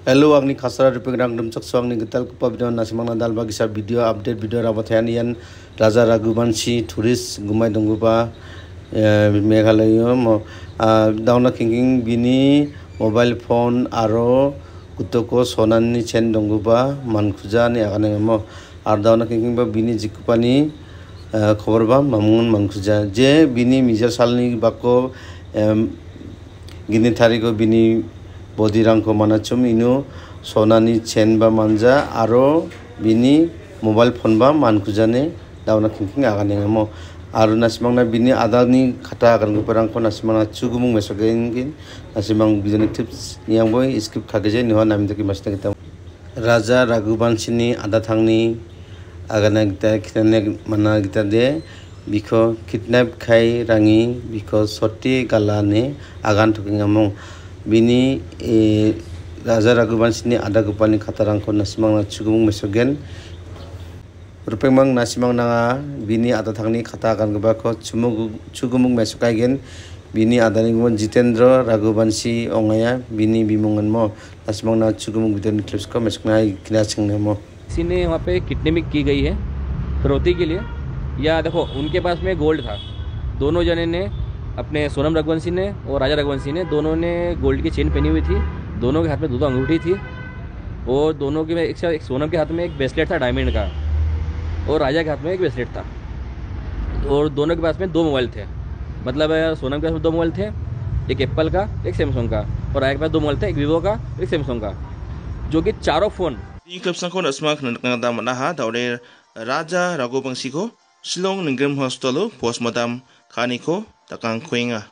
Hello, agni khasara rupegrang dum chak swang ni gital kupa video nasimang dal bagisa video update video rabathayan yan Raja Raghuvanshi tourist gumai dongguba Meghalaya mo dauna kingking bini mobile phone aro kutoko sonani chen dongguba mankhuja ni agane mo ar dauna kingking ba bini jikupani khobor ba mamungun mankhuja je bini mijar salni bako gini tariko bini bodirangko manachum inu sonani chen ba manja aro bini mobile phone ba mankujane dauna kingking agane mo aro nasimangna bini adani khata agan guparangko nasimangna chugumung mesogengin nasimang bijani tips yang boy skip khageje niwa namdeki masna kita Raja Raghuvanshi ni ada thangni agana gita kitane mana gita de biko kidnap khai rangi biko soti galane agan thukingamong bini Raja Raghuvanshi ni ada gupani khatarangko nasimang chugumung mesogen rupemang nasimang nanga bini ada thangni khata gan gubako chugumung mesokaigen bini adani gumon Jitendra Raghuvanshi ongaya bini bimungan mo nasimang na chugumung bidon clips को mesokna kina chingna mo किसी ने वहाँ पे kidnapping की गई है फिरौती के लिए। या देखो उनके पास में गोल्ड था, दोनों जने ने अपने सोनम रघुवंशी ने और राजा रघुवंशी ने दोनों ने गोल्ड की चेन पहनी हुई थी, दोनों के हाथ में दो अंगूठी थी और दोनों के एक सोनम के हाथ में एक ब्रेसलेट था डायमंड का और राजा के हाथ में एक ब्रेसलेट था और दोनों के पास में दो मोबाइल थे। मतलब सोनम के पास में दो मोबाइल थे, एक एप्पल का एक सैमसंग का और राजा के पास दो मोबाइल थे, एक वीवो का एक सैमसंग का, जो कि चारों phone Ikapsangko nasmak nangda manaha daure Raja Raghuvanshi ko Shillong Ninggrim Hostelu postmortem kaniko takang kuinga